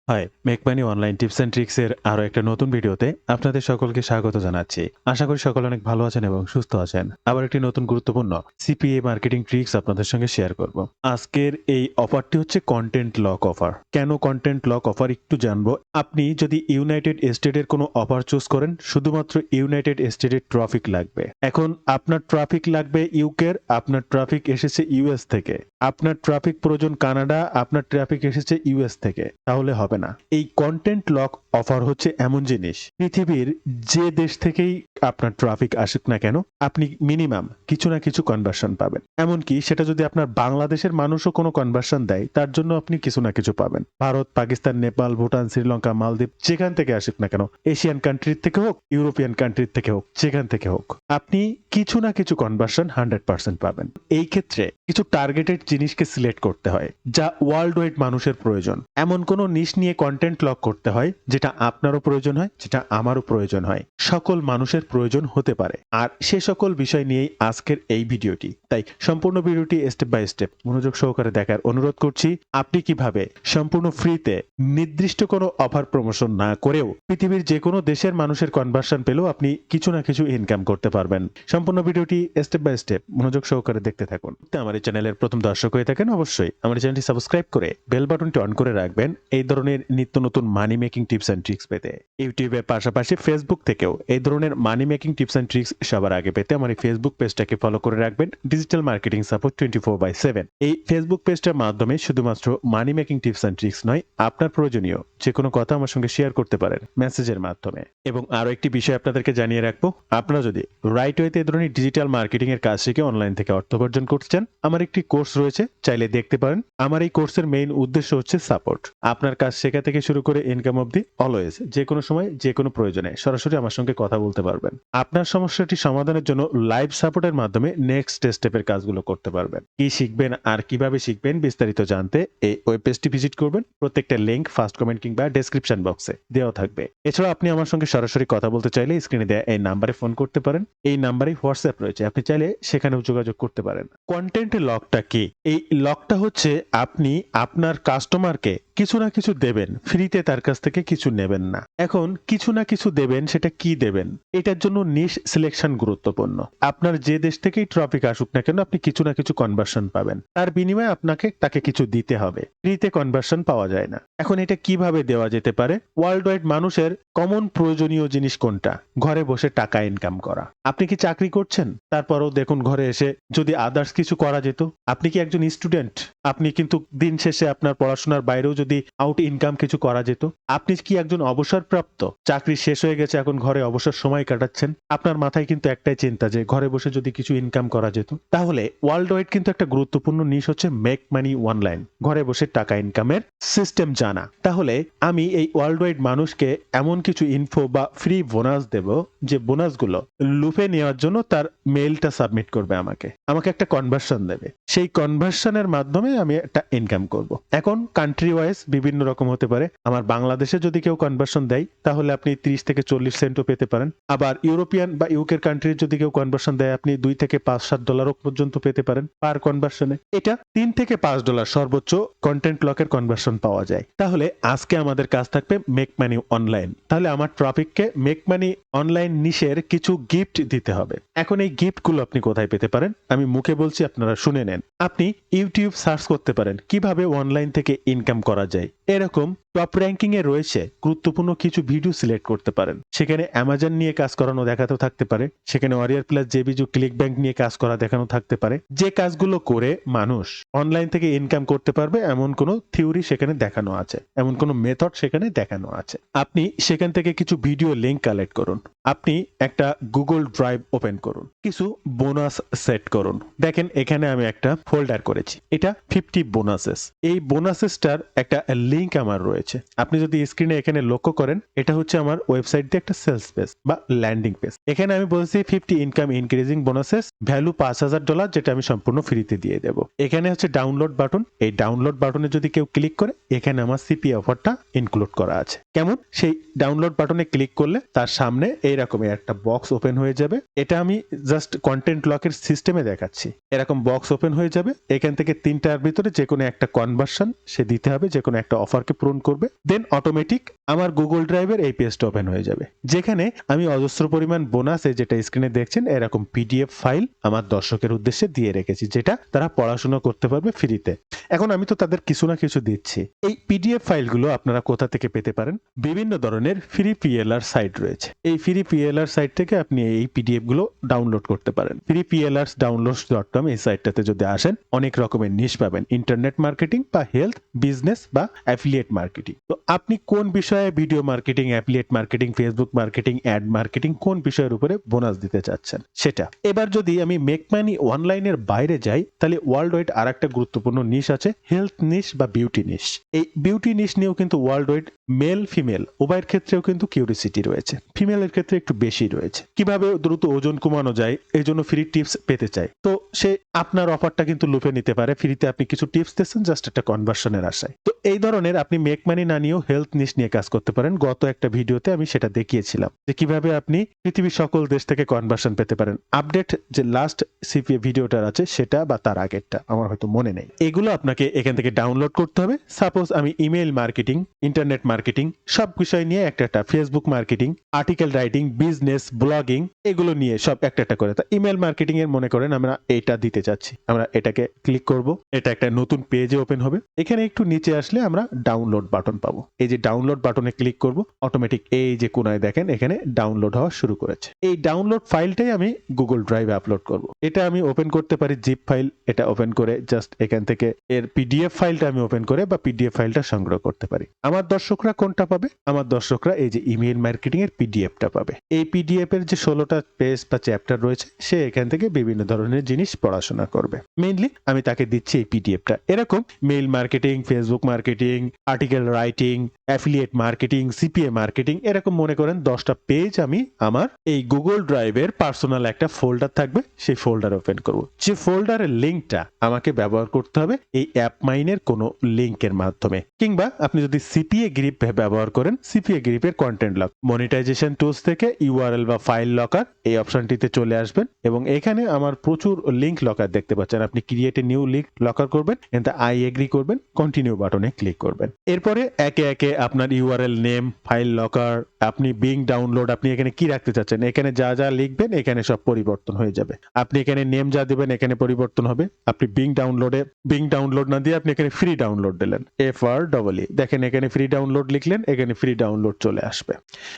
High, make money online tips and tricks এর আরো একটা নতুন ভিডিওতে আপনাদের সকলকে স্বাগত জানাচ্ছি। আশা করি সকলে অনেক ভালো আছেন এবং সুস্থ আছেন। আবার একটি নতুন গুরুত্বপূর্ণ সিপিএ মার্কেটিং ট্রিক্স আপনাদের সঙ্গে শেয়ার করব। আজকের এই অফারটি হচ্ছে কন্টেন্ট লক অফার। কেন কন্টেন্ট লক অফার একটু জানবো। আপনি যদি ইউনাইটেড স্টেটের কোনো অফার চুজ করেন, শুধুমাত্র ইউনাইটেড স্টেটের ট্রাফিক লাগবে। এখন আপনার ট্রাফিক লাগবে ইউকের, আপনার ট্রাফিক এসেছে ইউএস থেকে, আপনার ট্রাফিক প্রয়োজন কানাডা, আপনার ট্রাফিক এসেছে ইউএস থেকে, তাহলে হবে না। এই কন্টেন্ট লক অফার হচ্ছে এমন জিনিস, পৃথিবীর যে দেশ থেকেই আপনার ট্রাফিক আসুক না কেন, আপনি মিনিমাম কিছু না কিছু কনভার্সন পাবেন। এমনকি সেটা যদি আপনার বাংলাদেশের মানুষও কোনো কনভার্সন দেয়, তার জন্য আপনি কিছু না কিছু পাবেন। ভারত, পাকিস্তান, নেপাল, ভুটান, শ্রীলঙ্কা, মালদ্বীপ, যেখান থেকে আসুক না কেন, এশিয়ান কান্ট্রির থেকে হোক, ইউরোপিয়ান কান্ট্রির থেকে হোক, যেখান থেকে হোক, আপনি কিছু না কিছু কনভার্সন 100% পাবেন। এই ক্ষেত্রে কিছু টার্গেটেড জিনিসকে সিলেক্ট করতে হয়, যা ওয়ার্ল্ড ওয়াইড মানুষের প্রয়োজন। এমন কোনো নিশ নিয়ে কন্টেন্ট লক করতে হয় যেটা আপনারও প্রয়োজন হয়, যেটা আমারও প্রয়োজন হয়, সকল মানুষের প্রয়োজন হতে পারে। আর সে সকল বিষয় নিয়েই আজকের এই ভিডিওটি। তাই সম্পূর্ণ ভিডিওটি স্টেপ বাই স্টেপ মনোযোগ সহকারে দেখার অনুরোধ করছি। আপনি কিভাবে সম্পূর্ণ ফ্রিতে নির্দিষ্ট কোনো অফার প্রমোশন না করেও পৃথিবীর যে কোনো দেশের মানুষের কনভার্সন পেলেও আপনি কিছু না কিছু ইনকাম করতে পারবেন। সম্পূর্ণ ভিডিওটি স্টেপ বাই স্টেপ মনোযোগ সহকারে দেখতে থাকুন। আমার এই চ্যানেলের প্রথম দর্শক হয়ে থাকেন, অবশ্যই আমার চ্যানেলটি সাবস্ক্রাইব করে বেল বাটনটি অন করে রাখবেন এই ধরনের নিত্য নতুন money making tips and tricks পেতে। ইউটিউবের পাশাপাশি ফেসবুক থেকেও এই ধরনের money making tips and tricks সবার আগে পেতে আমার এই ফেসবুক পেজটাকে ফলো করে রাখবেন, ডিজিটাল মার্কেটিং সাপোর্ট 24/7। এই ফেসবুক পেজটার মাধ্যমে শুধুমাত্র money making tips and tricks নয়, আপনার প্রয়োজনীয় যে কোনো কথা আমার সঙ্গে শেয়ার করতে পারেন মেসেজের মাধ্যমে। এবং আরো একটি বিষয় আপনাদেরকে জানিয়ে রাখবো, আপনারা যদি রাইট ওয়েতে এই ধরনের ডিজিটাল মার্কেটিং এর কাজ শিখে অনলাইন থেকে অর্থ উপার্জন করতে চান, আমার একটি কোর্স রয়েছে, চাইলে দেখতে পারেন। আমার এই কোর্সের মেইন উদ্দেশ্য হচ্ছে সাপোর্ট। আপনার কাজ শেখা থেকে শুরু করে ইনকাম অবধি অলওয়েজ যে কোনো সময় যে কোনো প্রয়োজনে সরাসরি আমার সঙ্গে কথা বলতে পারবেন। আপনার সমস্যাটি সমাধানের জন্য লাইভ সাপোর্টের মাধ্যমে নেক্সট স্টেপের কাজগুলো করতে পারবেন। কি শিখবেন আর কিভাবে শিখবেন বিস্তারিত জানতে এই ওয়েব পেজটি ভিজিট করবেন। প্রত্যেকটা লিংক ফার্স্ট কমেন্ট কিংবা ডেসক্রিপশন বক্সে দেওয়া থাকবে। এছাড়া আপনি আমার সঙ্গে সরাসরি কথা বলতে চাইলে স্ক্রিনে দেওয়া এই নাম্বারে ফোন করতে পারেন। এই নাম্বারে হোয়াটসঅ্যাপ রয়েছে, আপনি চাইলে সেখানেও যোগাযোগ করতে পারেন। কন্টেন্ট লকটা কি? এই লকটা হচ্ছে আপনি আপনার কাস্টমারকে কিছু না কিছু দেবেন, ফ্রিতে তার কাছ থেকে কিছু নেবেন না। এখন কিছু না কিছু দেবেন, সেটা কি দেবেন? এটার জন্য নিশ সিলেকশন গুরুত্বপূর্ণ। আপনার যে দেশ থেকেই ট্রাফিক আসুক না কেন, আপনি কিছু না কিছু কনভার্সন পাবেন। তার বিনিময়ে আপনাকে তাকে কিছু দিতে হবে। ফ্রিতে কনভার্সন পাওয়া যায় না। এখন এটা কিভাবে দেওয়া যেতে পারে? ওয়ার্ল্ড ওয়াইড মানুষের কমন প্রয়োজনীয় জিনিস কোনটা? ঘরে বসে টাকা ইনকাম করা। আপনি কি চাকরি করছেন? তারপরও দেখুন ঘরে এসে যদি আদার্স কিছু করা যেত। আপনি কি একজন স্টুডেন্ট? আপনি কিন্তু দিন শেষে আপনার পড়াশোনার বাইরেও যদি আউট ইনকাম কিছু করা যেত। আপনি কি একজন অবসরপ্রাপ্ত? চাকরি শেষ হয়ে গেছে, এখন ঘরে অবসর সময় কাটাচ্ছেন। আপনার মাথায় কিন্তু একটাই চিন্তা যে ঘরে বসে যদি কিছু ইনকাম করা যেত। তাহলে ওয়ার্ল্ড ওয়াইড কিন্তু একটা গুরুত্বপূর্ণ নিশ হচ্ছে মেক মানি অনলাইন, ঘরে বসে টাকা ইনকামের সিস্টেম জানা। তাহলে আমি এই ওয়ার্ল্ড ওয়াইড মানুষকে এমন কিছু ইনফো বা ফ্রি বোনাস দেব, যে বোনাসগুলো লুপে নেওয়ার জন্য তার মেইলটা সাবমিট করবে, আমাকে একটা কনভার্সন দেবে। সেই কনভার্সনের মাধ্যমে আমি একটা ইনকাম করব। এখন কান্ট্রি ওয়াইজ বিভিন্ন রকম হতে পারে। আমার বাংলাদেশে যদি কেউ কনভার্সন দেয়, তাহলে আপনি 30 থেকে 40 সেন্টও পেতে পারেন। আবার ইউরোপিয়ান বা ইউকের কান্ট্রির যদি কেউ কনভার্সন দেয়, আপনি 2 থেকে 5-7 ডলারও পর্যন্ত পেতে পারেন পার কনভার্সনে। এটা 3 থেকে 5 ডলার সর্বোচ্চ কন্টেন্ট লকের কনভার্সন পাওয়া যায়। তাহলে আজকে আমাদের কাজ থাকবে মেক মানি অনলাইন। তাহলে আমার ট্রাফিককে মেক মানি অনলাইন নিশের কিছু গিফট দিতে হবে। এখন এই গিফটগুলো আপনি কোথায় পেতে পারেন? আমি মুখে বলছি, আপনারা শুনে নেন। আপনি ইউটিউব সার্চ করতে পারেন কিভাবে অনলাইন থেকে ইনকাম করা যায়। এরকম টপ র্যাঙ্কিং এ রয়েছে গুরুত্বপূর্ণ কিছু ভিডিও সিলেক্ট করতে পারেন। সেখানে অ্যামাজন নিয়ে কাজ করানো দেখাতে থাকতে পারে, সেখানে ওয়ারিয়ার প্লাস জেবিজু ক্লিক ব্যাংক নিয়ে কাজ করা দেখানো থাকতে পারে। যে কাজগুলো করে মানুষ অনলাইন থেকে ইনকাম করতে পারবে এমন কোনো থিওরি সেখানে দেখানো আছে, এমন কোনো মেথড সেখানে দেখানো আছে। আপনি সেখান থেকে কিছু ভিডিও লিংক কালেক্ট করুন। আপনি একটা গুগল ড্রাইভ ওপেন করুন, কিছু বোনাস সেট করুন। দেখেন এখানে আমি একটা ফোল্ডার করেছি, এটা 50 বোনাসেস। এই বোনাসেসটার একটা লিংক আমার রয়েছে। আপনি যদি স্ক্রিনে এখানে লক্ষ্য করেন, এটা হচ্ছে আমার ওয়েবসাইট দিয়ে একটা সেলস পেজ বা ল্যান্ডিং পেজ। এখানে আমি বলছি 50 ইনকাম ইনক্রিজিং বোনাসেস, ভ্যালু $5,000, যেটা আমি সম্পূর্ণ ফ্রিতে দিয়ে দেবো। এখানে হচ্ছে ডাউনলোড বাটন। এই ডাউনলোড বাটনে যদি কেউ ক্লিক করে, এখানে আমার সিপি অফারটা ইনক্লুড করা আছে। কেমন? সেই ডাউনলোড বাটনে ক্লিক করলে তার সামনে এইরকমই একটা বক্স ওপেন হয়ে যাবে। এটা আমি জাস্ট কন্টেন্ট লকের সিস্টেমে দেখাচ্ছি। এরকম বক্স ওপেন হয়ে যাবে, এখান থেকে তিনটার ভিতরে যে কোনো একটা কনভার্সন সে দিতে হবে, যে কোনো একটা অফারকে পূরণ করবে, দেন অটোমেটিক আমার গুগল ড্রাইভের এই পেজটা ওপেন হয়ে যাবে, যেখানে আমি অজস্র পরিমাণ বোনাসে যেটা স্ক্রিনে দেখছেন এরকম পিডিএফ ফাইল আমার দর্শকের উদ্দেশ্যে দিয়ে রেখেছি, যেটা তারা পড়াশোনা করতে পারবে ফ্রিতে। এখন আমি তো তাদের কিছু না কিছু দিচ্ছি। এই পিডিএফ ফাইলগুলো আপনারা কোথা থেকে পেতে পারেন? বিভিন্ন ধরনের ফ্রি পিএলআর সাইট রয়েছে। এই ফ্রি পিএলআর সাইট থেকে আপনি এই পিডিএফ গুলো ডাউনলোড করতে পারেন। freepllrsdownloads.com এই সাইটটাতে যদি আসেন অনেক রকমের নিশ পাবেন, ইন্টারনেট মার্কেটিং বা হেলথ, বিজনেস বা অ্যাফিলিয়েট মার্কেটিং। তো আপনি কোন বিষয়ে video marketing, affiliate marketing, Facebook marketing, add marketing কোন বিষয়ের উপরে বোনাস দিতে চাচ্ছেন সেটা। এবার যদি আমি মেক মানি অনলাইনের বাইরে যাই, তাহলে ওয়ার্ল্ড ওয়াইড আর একটা গুরুত্বপূর্ণ নিশ আছে, হেলথ নিশ বা বিউটি নিশ। এই বিউটি নিশ নিয়েও কিন্তু ওয়ার্ল্ড ওয়াইড মেল ফিমেল উভয়ের ক্ষেত্রেও কিন্তু কিউরিসিটি রয়েছে, ফিমেলের ক্ষেত্রে একটু বেশি রয়েছে। কিভাবে দ্রুত ওজন কমানো যায় এই জন্য ফ্রি টিপস পেতে চাই, তো সে আপনার অফারটা কিন্তু লুফে নিতে পারে। ফ্রিতে আপনি কিছু টিপস দিচ্ছেন জাস্ট একটা কনভার্সনের আশায়। তো এই ধরনের আপনি মেক মানি না নিয়েও হেলথ নিশ নিয়ে কাজ করতে পারেন। গত একটা ভিডিওতে আমি সেটা দেখিয়েছিলাম যে কিভাবে আপনি পৃথিবীর সকল দেশ থেকে কনভার্সন পেতে পারেন। আপডেট যে লাস্ট সিপিএ ভিডিওটার আছে সেটা বা তার আগেরটা আমার হয়তো মনে নেই। এগুলো আপনাকে এখান থেকে ডাউনলোড করতে হবে। সাপোজ আমি ইমেল মার্কেটিং, ইন্টারনেট মার্কেটিং সব বিষয় নিয়ে একটা Facebook marketing, article writing, business, blogging এগুলো নিয়ে সব একটা করে। তা ইমেল মার্কেটিং এর মনে করেন আমরা এটা দিতে চাচ্ছি, আমরা এটাকে ক্লিক করব, এটা একটা নতুন পেজে ওপেন হবে। এখানে একটু নিচে আসলে আমরা ডাউনলোড বাটন পাবো। এই যে ডাউনলোড বাটনে ক্লিক করব, অটোমেটিক এই যে কোনায় দেখেন এখানে ডাউনলোড হওয়া শুরু করেছে। এই ডাউনলোড ফাইলটাই আমি গুগল ড্রাইভে আপলোড করব। এটা আমি ওপেন করতে পারি জিপ ফাইল, এটা ওপেন করে জাস্ট এখান থেকে এর পিডিএফ ফাইলটা আমি ওপেন করে বা পিডিএফ ফাইলটা সংগ্রহ করতে পারি। আমার দর্শকরা কোনটা পাবে? আমার দর্শকরা এই যে ইমেল মার্কেটিং এর পিডিএফটা পাবে। এই পিডিএফ এর যে 16টা পেজ বা চ্যাপ্টার রয়েছে সে এখান থেকে বিভিন্ন ধরনের জিনিস পড়াশোনা করবে। মেইনলি আমি তাকে দিচ্ছি এই পিডিএফটা। এরকম mail marketing, Facebook marketing, article writing, affiliate marketing, CPA marketing এরকম মনে করেন 10টা পেজ আমি আমার এই গুগল ড্রাইভের পার্সোনাল একটা ফোল্ডার থাকবে, সেই ফোল্ডার ওপেন করব। যে ফোল্ডারের লিংকটা আমাকে ব্যবহার করতে হবে এই অ্যাপ মাইনের কোনো লিংকের মাধ্যমে, কিংবা আপনি যদি সিপিএ গ্রিপ ব্যবহার করেন সিপিএ গ্রিপের কন্টেন্ট লক মনিটাইজেশন টুলস থেকে ইউআরএল বা ফাইল লকার এই অপশনটিতে চলে আসবেন এবং এখানে আমার প্রচুর লিংক লকার দেখতে পাচ্ছেন। আপনি create a new link locker করবেন, এতে আই এগ্রি করবেন, কন্টিনিউ বাটনে ক্লিক করবেন। এরপরে একে একে আপনার ইউআরএল নেম, ফাইল লকার, আপনি বিং ডাউনলোড আপনি এখানে কি রাখতে চাচ্ছেন এখানে যা যা লিখবেন এখানে সব পরিবর্তন হয়ে যাবে। আপনি এখানে নেম যা দিবেন এখানে পরিবর্তন হবে। আপনি বিং ডাউনলোড না দিয়ে আপনি এখানে ফ্রি ডাউনলোড দিলেন, FREE দেখেন এখানে ফ্রি ডাউনলোড লিখলেন, এখানে ফ্রি ডাউনলোড চলে আসবে।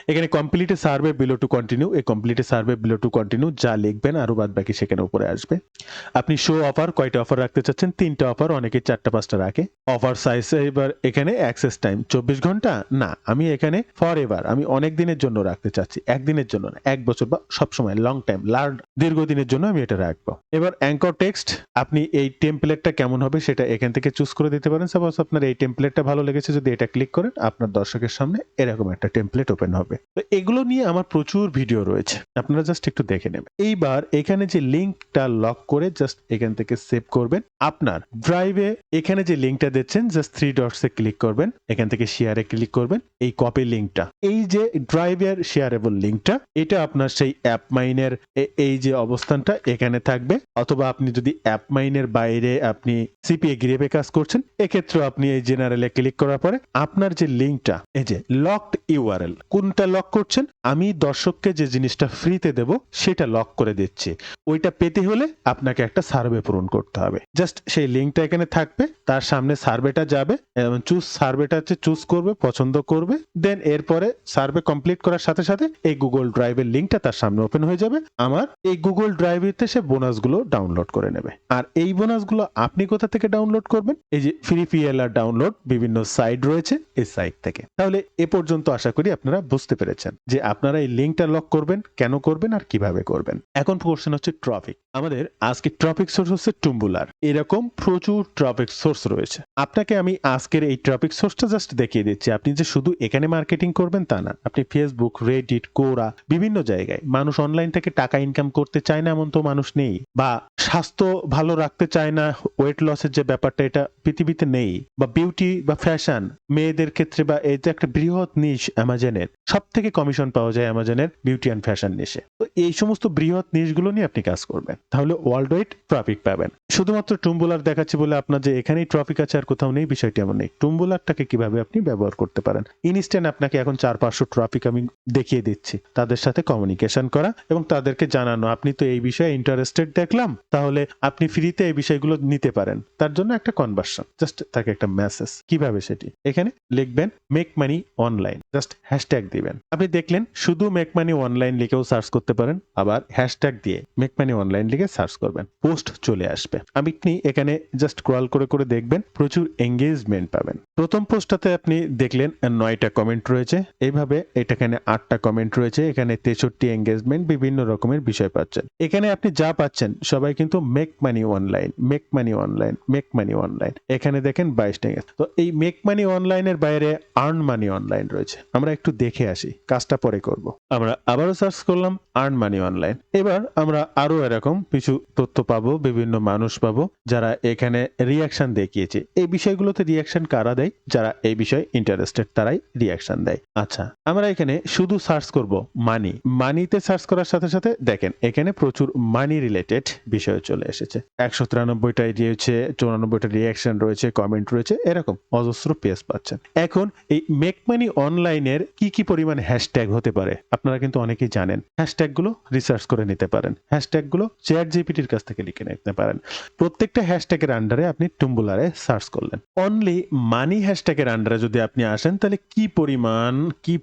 এখানে complete survey below to continue, এই complete survey below to continue যা লিখবেন আরো বাদ বাকি সেখানে উপরে আসবে। আপনি শো অফার কয়টা অফার রাখতে চাচ্ছেন? 3টা অফার, অনেকে 4টা 5টা রাখে। অফার সাইজ এবার এখানে অ্যাক্সেস টাইম 24 ঘন্টা না, আমি এখানে ফর এভার আমি অনেক দিনের জন্য রাখতে চাচ্ছি, একদিনের জন্য না, 1 বছর বা সবসময় লং টাইম দীর্ঘদিনের জন্য আমি এটা রাখবো। এবার অ্যাঙ্কর টেক্সট আপনি এই টেমপ্লেটটা কেমন হবে সেটা এখান থেকে চুজ করে দিতে পারেন। সাপোজ আপনার এই টেমপ্লেটটা ভালো লেগেছে, যদি এটা ক্লিক করেন আপনার দর্শকের সামনে এরকম একটা টেমপ্লেট ওপেন হবে। তো এগুলো নিয়ে আমার প্রচুর ভিডিও রয়েছে, আপনারা জাস্ট একটু দেখে নেবেন। এইবার এখানে যে লিংকটা লক করে জাস্ট এখান থেকে সেভ করবেন। আপনার ড্রাইভে এখানে যে লিংকটা দিচ্ছেন জাস্ট 3 ডটসে ক্লিক করবেন, এখান থেকে শেয়ারে ক্লিক করবেন। এই কপি লিংকটা, এই যে ড্রাইভের শেয়ারেবল লিংকটা, এটা আপনার সেই অ্যাপ মাইনের এই যে অবস্থানটা এখানে থাকবে। অথবা আপনি যদি অ্যাপ মাইনের বাইরে আপনি সিপিএ গ্রিপে কাজ করছেন, এক্ষেত্রে আপনি এই জেনারেলে ক্লিক করার পরে আপনার যে লিংকটা এই যে লকড ইউআরএল, কোনটা লক করছেন? আমি দর্শককে যে জিনিসটা ফ্রিতে দেব সেটা লক করে দিচ্ছি। ওইটা পেতে হলে আপনাকে একটা সার্ভে পূরণ করতে হবে। জাস্ট সেই লিংকটা এখানে থাকবে, তার সামনে সার্ভেটা যাবে এবং সার্ভেটা চুজ করবে, পছন্দ করবে, দেন এরপরে সার্ভে কমপ্লিট করার সাথে সাথে এই গুগল ড্রাইভের লিংকটা তার সামনে ওপেন হয়ে যাবে। আমার এই গুগল ড্রাইভেতে সে বোনাসগুলো ডাউনলোড করে নেবে। আর এই বোনাসগুলো আপনি কোথা থেকে ডাউনলোড করবেন? এই যে ফ্রি পিএলআর ডাউনলোড বিভিন্ন সাইট রয়েছে, এই সাইট থেকে। তাহলে এ পর্যন্ত আশা করি আপনারা বুঝতে পেরেছেন যে আপনারা এই লিংকটা লক করবেন, কেন করবেন আর কিভাবে করবেন। এখন কোশ্চেন হচ্ছে ট্রাফিক। আমাদের আজকে ট্রাফিক সোর্স হচ্ছে টুম্বুলার। এরকম প্রচুর ট্রাফিক সোর্স সোর্স রয়েছে। আপনাকে আমি আজকের এই ট্রাফিক সোর্সটা জাস্ট দেখিয়ে দিচ্ছি। আপনি যে শুধু এখানে মার্কেটিং করবেন তা না। আপনি ফেসবুক, রেডিট, কোরা বিভিন্ন জায়গায় মানুষ অনলাইন থেকে টাকা ইনকাম করতে চায় না এমন তো মানুষ নেই, বা স্বাস্থ্য ভালো রাখতে চায় না, ওয়েট লসের যে ব্যাপারটা এটা পৃথিবীতে নেই, বা বিউটি বা ফ্যাশন মেয়েদের ক্ষেত্রে, বা এই যে একটা বৃহৎ নিশ অ্যামাজনের সব থেকে কমিশন পাওয়া যায় অ্যামাজনের বিউটি অ্যান্ড ফ্যাশন নিশে। তো এই সমস্ত বৃহৎ নিশগুলো নিয়ে আপনি কাজ করবেন, তাহলে ওয়ার্ল্ড ওয়াইড ট্রাফিক পাবেন। শুধুমাত্র টুম্বুলার দেখাচ্ছি বলে আপনার যে এখানেই ট্রাফিক আছে আর কোথাও নেই, বিষয়টি এমন নেই। টুম্বুলারটাকে কিভাবে আপনি ব্যবহার করতে পারেন, ইনস্ট্যান্ট আপনাকে এখন 400-500 ট্রাফিক আমি দেখিয়ে দিচ্ছি, তাদের সাথে কমিউনিকেশন করা এবং তাদেরকে জানানো আপনি তো এই বিষয়ে ইন্টারেস্টেড দেখলাম, তাহলে আপনি ফ্রিতে এই বিষয়গুলো নিতে পারেন। তার জন্য একটা কনভার্সন, জাস্ট তাকে একটা মেসেজ। কিভাবে সেটি এখানে লিখবেন, make money online, just hashtag দিবেন। আপনি দেখলেন শুধু মেক মানি অনলাইন লিখেও সার্চ করতে পারেন, আবার হ্যাশট্যাগ দিয়ে মেক মানি অনলাইন লিখে সার্চ করবেন, পোস্ট চলে আসবে। আপনি এখানে জাস্ট স্ক্রল করে করে দেখবেন, প্রচুর এঙ্গেজমেন্ট পাবেন। প্রথম পোস্টটাতে আপনি দেখলেন 9টা কমেন্ট রয়েছে, এইভাবে এখানে 8টা কমেন্ট রয়েছে, এখানে 63 এঙ্গেজমেন্ট, বিভিন্ন রকমের বিষয় পাচ্ছেন। এখানে আপনি যা পাচ্ছেন সবাই কিন্তু make money online, make money online, make money online. এখানে দেখেন 22টা। তো এই মেক মানি অনলাইনের বাইরে আর্ন মানি অনলাইন রয়েছে। আমরা একটু দেখে আসি, কাজটা পরে করব। আমরা আবারও সার্চ করলাম আর্ন মানি অনলাইন। এবার আমরা আরো এরকম কিছু তথ্য পাবো, বিভিন্ন মানুষ পাবো যারা এখানে রিয়াকশন দেখিয়েছে। এই বিষয়গুলোতে রিয়াকশন কারা দেয়? যারা এই বিষয়ে ইন্টারেস্টেড তারাই রিয়াকশন দেয়। আচ্ছা, আমরা এখানে শুধু সার্চ করব মানি। মানিতে সার্চ করার সাথে সাথে দেখেন এখানে প্রচুর মানি রিলেটেড বিষয় চলে এসেছে। 193টা রয়েছে, 94টা রিয়াকশন রয়েছে, কমেন্ট রয়েছে, এরকম অজস্র পেজ পাচ্ছেন। এখন এই মেক মানি অনলাইনের কি কি পরিমাণ হ্যাশট্যাগ হতে পারে আপনারা কিন্তু অনেকেই জানেন। হ্যাশট্যাগ গুলো রিসার্চ করে নিতে পারেন, হ্যাশট্যাগ গুলো চ্যাট জিপিটির কাছ থেকে লিখে নিতে পারেন। প্রত্যেকটা হ্যাশট্যাগের আন্ডারে আপনি টুম্বুলারে সার্চ করলেন, অনলি মানি হ্যাশট্যাগের আন্ডারে যদি আপনি আসেন তাহলে কি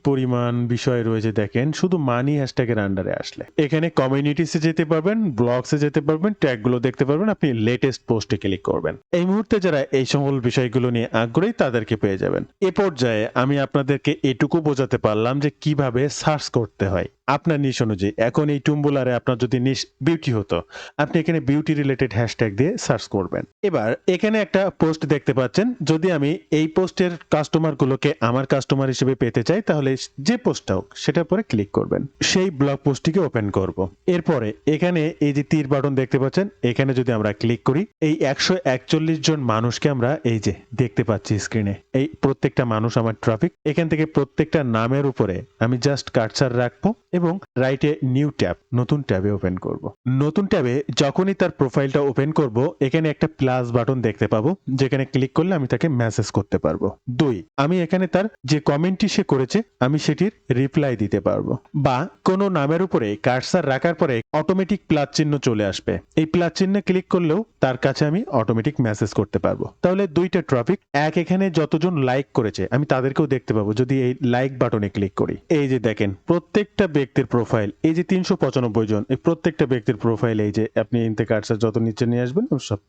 পরিমাণ বিষয় রয়েছে দেখেন। শুধু মানি হ্যাশট্যাগের আন্ডারে আসলে এখানে কমিউনিটিসে যেতে পারবেন, ব্লগসে যেতে পারবেন, ট্যাগ গুলো দেখতে পারবেন, আপনি লেটেস্ট পোস্টে ক্লিক করবেন। এই মুহূর্তে যারা এই সকল বিষয়গুলো নিয়ে আগ্রহী তাদেরকে পেয়ে যাবেন। এ পর্যায়ে আমি আপনাদেরকে এটুকু বোঝাতে পারলাম যে কিভাবে সার্চ করতে হয় আপনার নিশ অনুযায়ী। এখন এই টুম্বুলারে আপনার যদি নিশ বিউটি হতো, আপনি এখানে বিউটি রিলেটেড হ্যাশট্যাগ দিয়ে সার্চ করবেন। এবার এখানে একটা পোস্ট দেখতে পাচ্ছেন, যদি আমি এই পোস্টের কাস্টমার গুলোকে আমার কাস্টমার হিসেবে পেতে চাই তাহলে যে পোস্টটা হোক সেটার পরে ক্লিক করবেন, সেই ব্লগ পোস্টটিকে ওপেন করব। এরপরে এখানে এই যে তীর বাটন দেখতে পাচ্ছেন, এখানে যদি আমরা ক্লিক করি এই 141 জন মানুষকে আমরা এই যে দেখতে পাচ্ছি স্ক্রিনে। এই প্রত্যেকটা মানুষ আমার ট্রাফিক। এখান থেকে প্রত্যেকটা নামের উপরে আমি জাস্ট কার্সার রাখবো এবং রাইটে নিউ ট্যাব, নতুন ট্যাবে ওপেন করব। নতুন ট্যাবে যখনই তার প্রোফাইলটা ওপেন করব এখানে একটা প্লাস বাটন দেখতে পাবো, যেখানে ক্লিক করলে আমি তাকে মেসেজ করতে পারবো। 2, আমি এখানে তার যে কমেন্টটি সে করেছে আমি সেটির রিপ্লাই দিতে পারবো, বা কোনো নামের উপরে কার্সার রাখার পরে অটোমেটিক প্লাস চিহ্ন চলে আসবে, এই প্লাস চিহ্নে ক্লিক করলেও তার কাছে আমি অটোমেটিক মেসেজ করতে পারবো। তাহলে 2টা ট্রাফিক। এখানে যতজন লাইক করেছে আমি তাদেরকেও দেখতে পাবো যদি এই লাইক বাটনে ক্লিক করি। এই যে দেখেন প্রত্যেকটা ব্যক্তির প্রোফাইল, এই যে 395 জন, এই প্রত্যেকটা ব্যক্তির প্রোফাইল এই যে আপনি ইনতে কার্সার যত নিচে নিয়ে আসবেন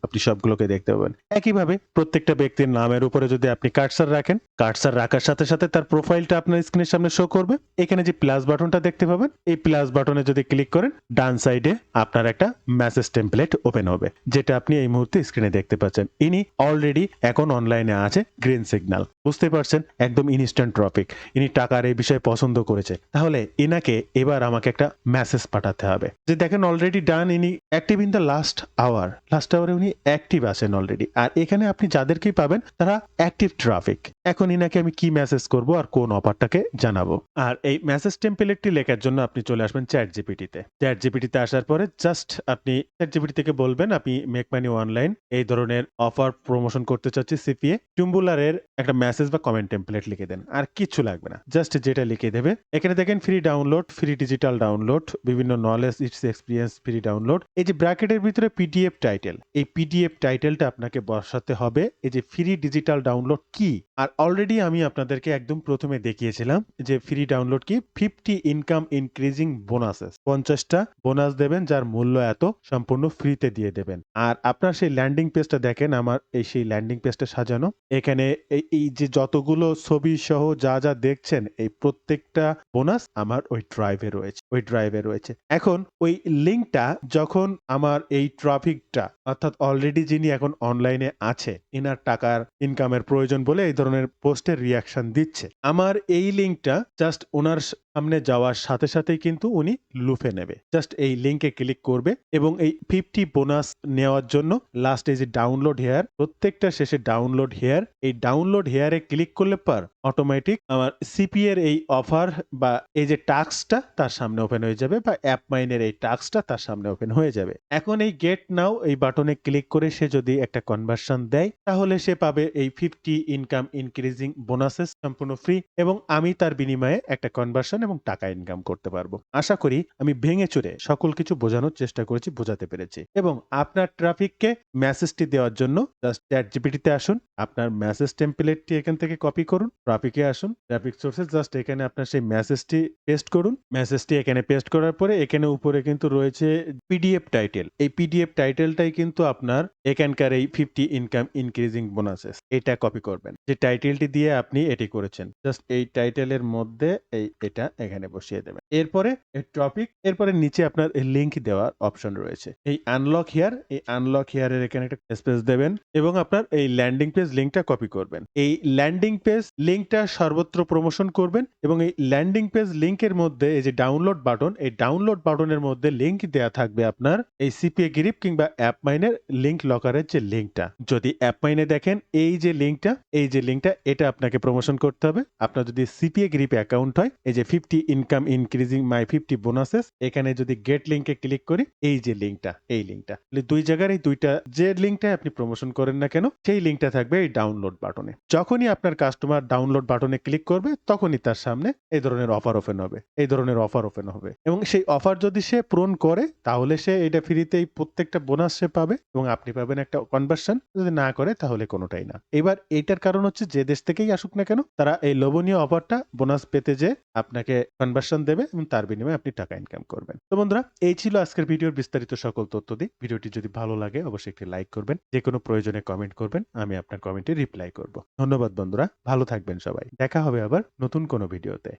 আপনি সবগুলোকে দেখতে পাবেন। একইভাবে প্রত্যেকটা ব্যক্তির নামের উপরে যদি আপনি কার্সার রাখেন, কার্সার রাখার সাথে সাথে তার প্রোফাইলটা আপনার স্ক্রিনের সামনে শো করবে। এখানে যে প্লাস বাটনটা দেখতে পাবেন, এই প্লাস বাটনে যদি ক্লিক করেন ডান সাইডে আপনার একটা মেসেজ টেমপ্লেট ওপেন হবে, যেটা আপনি এই মুহূর্তে স্ক্রিনে দেখতে পাচ্ছেন। ইনি অলরেডি এখন অনলাইনে আছে, গ্রিন সিগন্যাল, বুঝতে পারছেন, একদম ইনস্ট্যান্ট ট্রাফিক। ইনি টাকার এই বিষয়ে পছন্দ করেছে, তাহলে এনাকে এবার আমাকে একটা মেসেজ পাঠাতে হবে যে দেখেন অলরেডি ডান, ইনি অ্যাক্টিভ ইন দ্য লাস্ট আওয়ারে উনি অ্যাক্টিভ আছেন অলরেডি। আর এখানে আপনি যাদেরকেই পাবেন তারা অ্যাক্টিভ ট্রাফিক। এখন ইনাকে আমি কি মেসেজ করব আর কোন অফারটাকে জানাবো। আর এই মেসেজ টেমপ্লেটটি লেখার জন্য আপনি চলে আসবেন চ্যাট জিপিটিতে। চ্যাট জিপিটিতে আসার পরে জাস্ট আপনি চ্যাট জিপিটি থেকে বলবেন আপনি মেক মানি অনলাইন এই ধরনের অফার প্রমোশন করতে চাচ্ছি সিপিএ, টুম্বুলারের একটা মেসেজ বা কমেন্ট টেমপ্লেট লিখে দেন, আর কিছু লাগবে না, জাস্ট যেটা লিখে দেবে। এখানে দেখেন free download, free digital download, বিভিন্ন knowledge it's experience free download. এই যে ব্র্যাকেটের ভিতরে পিডিএফ টাইটেল, এই পিডিএফ টাইটেলটা আপনাকে বসাতে হবে এই যে ফ্রি ডিজিটাল ডাউনলোড কি। আর অলরেডি আমি আপনাদেরকে একদম প্রথমে দেখিয়েছিলাম যে ফ্রি ডাউনলোড কি, 50 ইনকাম ইনক্রিজিং বোনাসেস, 50টা বোনাস দেবেন যার মূল্য এত, সম্পূর্ণ ফ্রিতে দিয়ে দেবেন। আর আপনার সেই ল্যান্ডিং পেজটা দেখেন, আমার এই সেই ল্যান্ডিং পেজটা সাজানো। এখানে এই যে যতগুলো ছবি সহ যা যা দেখছেন এই প্রত্যেকটা বোনাস আমার ওই ড্রাইভে রয়েছে। এখন ওই লিঙ্কটা যখন আমার এই ট্রাফিকটা, অর্থাৎ অলরেডি যিনি এখন অনলাইনে লাইনে আছে, ইনার টাকার ইনকামের প্রয়োজন বলে এই ধরনের পোস্টের রিয়াকশন দিচ্ছে। আমার এই লিঙ্কটা জাস্ট ওনার সামনে যাওয়ার সাথে সাথেই কিন্তু উনি লুফে নেবে। জাস্ট এই লিঙ্কে ক্লিক করবে এবং এই 50 বোনাস নেওয়ার জন্য লাস্ট এই যে ডাউনলোড হেয়ার, প্রত্যেকটা শেষে ডাউনলোড হেয়ার, এই ডাউনলোড হেয়ারে ক্লিক করলে পর অটোমেটিক আমার সিপি এর এই অফার বা এই যে টাস্কটা তার সামনে ওপেন হয়ে যাবে, বা অ্যাপ মাইনের এই টাস্কটা তার সামনে ওপেন হয়ে যাবে। এখন এই গেট নাও এই বাটনে ক্লিক করে সে যদি একটা কনভার্সন দেয়, তাহলে সে পাবে এই 50 ইনকাম ইনক্রিজিং বোনাসেস সম্পূর্ণ ফ্রি, এবং আমি তার বিনিময়ে একটা কনভার্সন এবং টাকা ইনকাম করতে পারবো। আশা করি আমি ভেঙে চুরে সকল কিছু বোঝানোর চেষ্টা করেছি, বোঝাতে পেরেছি। এবং আপনার ট্রাফিককে মেসেজটি দেওয়ার জন্য জাস্ট চ্যাটজিপিটিতে আসুন, আপনার মেসেজ টেমপ্লেটটি এখান থেকে কপি করুন, ট্রাফিকে আসুন, ট্রাফিক সোর্সেস জাস্ট এখানে আপনার সেই মেসেজটি পেস্ট করুন। মেসেজটি এখানে পেস্ট করার পরে এখানে উপরে কিন্তু রয়েছে পিডিএফ টাইটেল। এই পিডিএফ টাইটেলটাই কিন্তু আপনার এখানকার এই 50 ইনকাম ইনক্রিজিং বোনাসেস, এটা কপি করবেন। যে টাইটেলটি দিয়ে আপনি এটি করেছেন, জাস্ট এই টাইটেলের মধ্যে এটা এখানে বসিয়ে দেবেন। এরপরে টপিক, এরপরে নিচে আপনার লিংক দেওয়ার অপশন রয়েছে। এই আনলক হিয়ার, এই আনলক হিয়ারের এখানে একটা স্পেস দেবেন এবং আপনার এই ল্যান্ডিং পেজ লিংকটা কপি করবেন। এই ল্যান্ডিং পেজ লিংকটা সর্বত্র প্রমোশন করবেন এবং এই ল্যান্ডিং পেজ লিংকের মধ্যে এই যে ডাউনলোড বাটন, এই ডাউনলোড বাটনের মধ্যে লিংক দেয়া থাকবে আপনার এই সিপিএ গ্রিপ কিংবা অ্যাপ মাইনের লিংক লকারের যে লিংকটা। যদি অ্যাপ মাইনে দেখেন এই যে লিংকটা এটা আপনাকে প্রমোশন করতে হবে। আপনার যদি সিপিএ গ্রিপ অ্যাকাউন্ট হয়, এই যে 50 ইনকাম ইনক্রিজিং মাই 50 বোনাসেস, এখানে যদি গেট লিংকে ক্লিক করি, এই যে লিংকটা, এই লিংকটা দুই জায়গার এই দুইটা যে লিংকটা আপনি প্রমোশন করেন না কেন, সেই লিংকটা থাকবে এই ডাউনলোড বাটনে। যখনই আপনার কাস্টমার ডাউনলোড বাটনে ক্লিক করবে, তখনই তার সামনে এই ধরনের অফার ওপেন হবে এবং সেই অফার যদি সে পূরণ করে, তাহলে সে এটা ফ্রিতে এই প্রত্যেকটা বোনাস সে পাবে এবং আপনি পাবেন একটা কনভার্সন। যদি না করে তাহলে কোনোটাই না। এবার এটার কারণ হচ্ছে যে দেশ থেকেই আসুক না কেন, তারা এই লোভনীয় অফারটা বোনাস পেতে যে আপনাকে কনভার্সন দেবে এবং তার বিনিময়ে আপনি টাকা ইনকাম করবেন। তো বন্ধুরা, এই ছিল আজকের ভিডিওর বিস্তারিত সকল তথ্য দিয়ে। ভিডিওটি যদি ভালো লাগে অবশ্যই একটি লাইক করবেন, যে কোনো প্রয়োজনে কমেন্ট করবেন, আমি আপনার কমেন্টে রিপ্লাই করব। ধন্যবাদ বন্ধুরা, ভালো থাকবেন সবাই। দেখা হবে আবার নতুন কোনো ভিডিওতে।